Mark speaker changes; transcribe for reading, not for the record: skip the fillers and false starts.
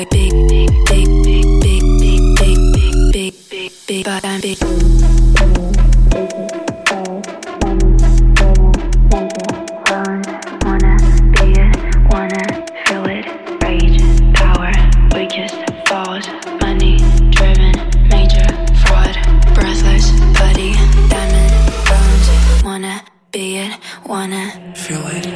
Speaker 1: like big, big, big, big, big, big, big, big, big, big, but I'm big. Wanna be it, wanna feel it, rage, power, weakest, falls, money, driven, major, fraud, breathless, bloody, diamond, bones. Wanna be it, wanna feel it.